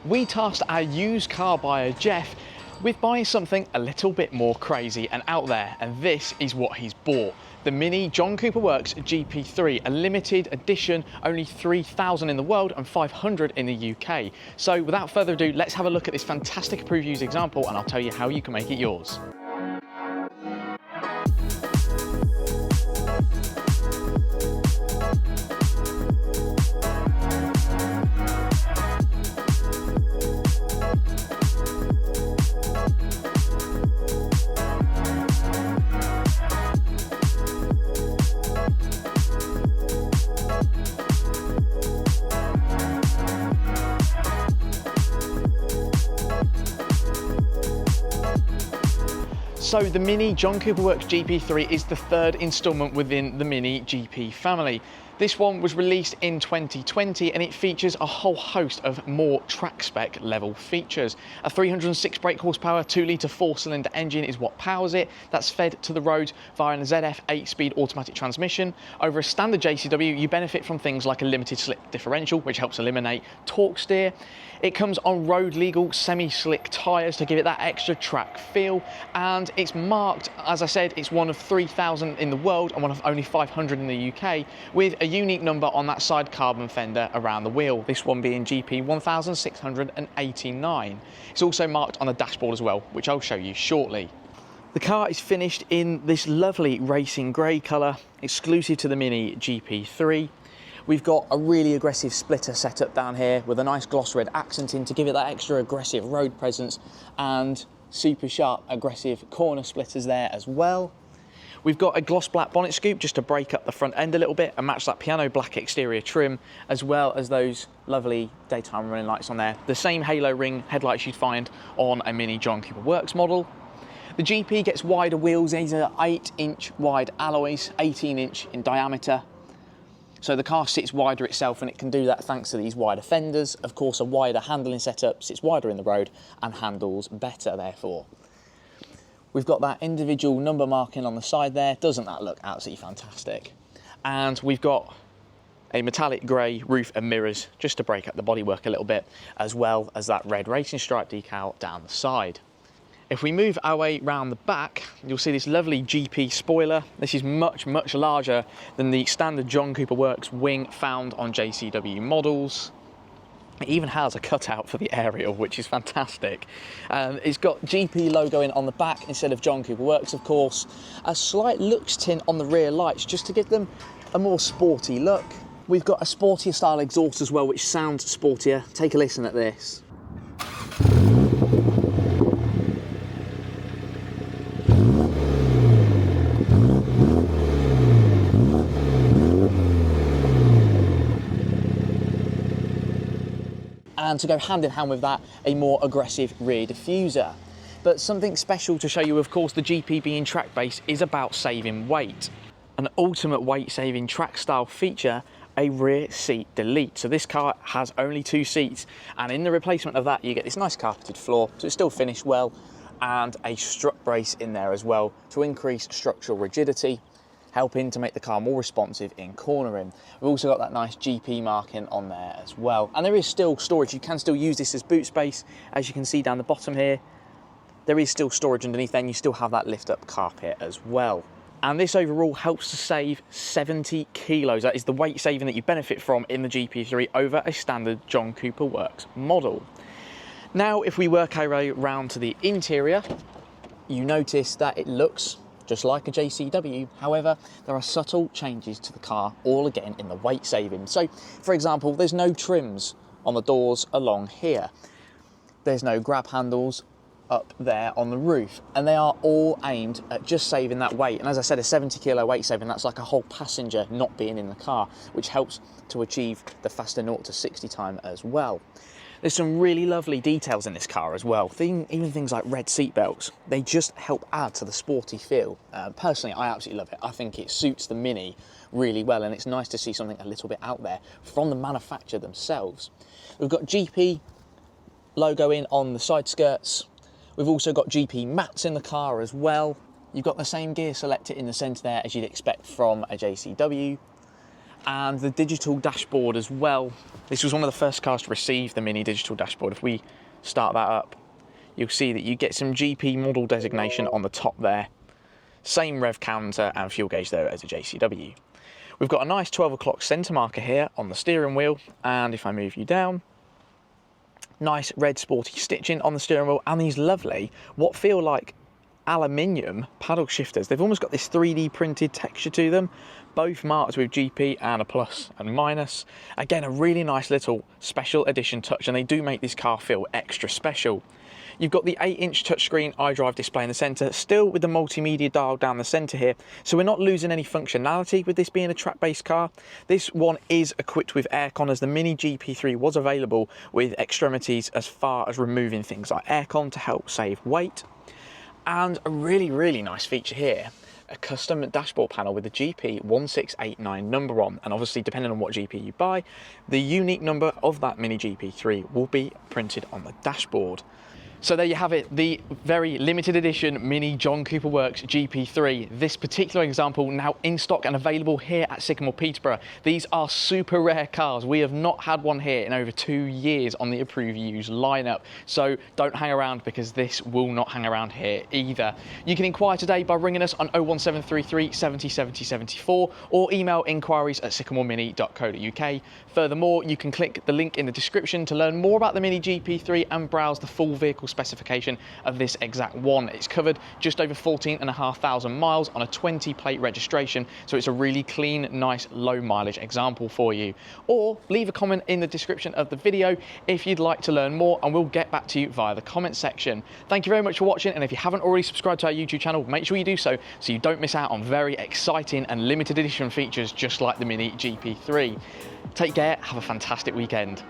we tasked our used car buyer Jeff with buying something a little bit more crazy and out there, and this is what he's bought. The Mini John Cooper Works GP3, a limited edition, only 3,000 in the world and 500 in the UK. So without further ado, let's have a look at this fantastic approved used example and I'll tell you how you can make it yours. So the Mini John Cooper Works GP3 is the third instalment within the Mini GP family. This one was released in 2020 and it features a whole host of more track spec level features. A 306 brake horsepower 2-litre 4-cylinder engine is what powers it. That's fed to the road via a ZF 8-speed automatic transmission. Over a standard JCW, you benefit from things like a limited slip differential, which helps eliminate torque steer. It comes on road legal semi-slick tyres to give it that extra track feel, and it's marked, as I said, it's one of 3,000 in the world and one of only 500 in the UK, with a unique number on that side carbon fender around the wheel, this one being GP 1689. It's also marked on the dashboard as well, which I'll show you shortly. The car is finished in this lovely racing grey colour, exclusive to the Mini GP3. We've got a really aggressive splitter setup down here with a nice gloss red accenting to give it that extra aggressive road presence, and super sharp aggressive corner splitters there as well. We've got a gloss black bonnet scoop just to break up the front end a little bit and match that piano black exterior trim, as well as those lovely daytime running lights on there. The same halo ring headlights you'd find on a Mini John Cooper Works model. The GP gets wider wheels. These are 8-inch wide alloys, 18-inch in diameter. So the car sits wider itself, and it can do that thanks to these wider fenders. Of course, a wider handling setup sits wider in the road and handles better therefore. We've got that individual number marking on the side there. Doesn't that look absolutely fantastic? And we've got a metallic grey roof and mirrors just to break up the bodywork a little bit, as well as that red racing stripe decal down the side. If we move our way round the back, you'll see this lovely GP spoiler. This is much, much larger than the standard John Cooper Works wing found on JCW models. It even has a cutout for the aerial, which is fantastic. It's got GP logoing on the back instead of John Cooper Works, of course. A slight looks tint on the rear lights just to give them a more sporty look. We've got a sportier style exhaust as well, which sounds sportier. Take a listen at this. And to go hand in hand with that, a more aggressive rear diffuser. But something special to show you, of course, the GP being track based is about saving weight. An ultimate weight saving track style feature, a rear seat delete. So this car has only 2 seats, and in the replacement of that you get this nice carpeted floor, so it's still finished well, and a strut brace in there as well to increase structural rigidity, helping to make the car more responsive in cornering. We've also got that nice GP marking on there as well. And there is still storage. You can still use this as boot space. As you can see down the bottom here, there is still storage underneath, then you still have that lift up carpet as well. And this overall helps to save 70 kilos. That is the weight saving that you benefit from in the GP3 over a standard John Cooper Works model. Now, if we work our way around to the interior, you notice that it looks just like a JCW. However, there are subtle changes to the car, all again in the weight saving. So, for example, there's no trims on the doors along here. There's no grab handles up there on the roof, and they are all aimed at just saving that weight. And as I said, a 70 kilo weight saving, that's like a whole passenger not being in the car, which helps to achieve the faster 0 to 60 time as well. There's some really lovely details in this car as well. Even things like red seat belts, they just help add to the sporty feel. Personally, I absolutely love it. I think it suits the Mini really well, and it's nice to see something a little bit out there from the manufacturer themselves. We've got GP logo in on the side skirts. We've also got GP mats in the car as well. You've got the same gear selector in the centre there as you'd expect from a JCW. and the digital dashboard as well. This was one of the first cars to receive the Mini digital dashboard. If we start that up, you'll see that you get some GP model designation on the top there. Same rev counter and fuel gauge there as a JCW. We've got a nice 12 o'clock centre marker here on the steering wheel, and if I move you down, nice red sporty stitching on the steering wheel, and these lovely, what feel like aluminium paddle shifters. They've almost got this 3D printed texture to them, both marked with GP and a plus and minus. Again, a really nice little special edition touch, and they do make this car feel extra special. You've got the 8-inch touchscreen iDrive display in the centre, still with the multimedia dial down the centre here, so we're not losing any functionality with this being a track-based car. This one is equipped with aircon, as the Mini GP3 was available with extremities as far as removing things like aircon to help save weight. And a really nice feature here, a custom dashboard panel with the GP1689 number on, and obviously depending on what GP you buy, the unique number of that Mini GP3 will be printed on the dashboard. So there you have it, the very limited edition Mini John Cooper Works GP3. This particular example now in stock and available here at Sycamore Peterborough. These are super rare cars. We have not had one here in over 2 years on the approved used lineup. So don't hang around, because this will not hang around here either. You can inquire today by ringing us on 01733 70 70 74 or email inquiries@sycamoremini.co.uk. Furthermore, you can click the link in the description to learn more about the Mini GP3 and browse the full vehicle specification of this exact one. It's covered just over 14,500 miles on a 20 plate registration, so it's a really clean, nice, low mileage example for you. Or leave a comment in the description of the video if you'd like to learn more, and we'll get back to you via the comment section. Thank you very much for watching, and if you haven't already subscribed to our YouTube channel, make sure you do so you don't miss out on very exciting and limited edition features just like the Mini GP3. Take care, have a fantastic weekend.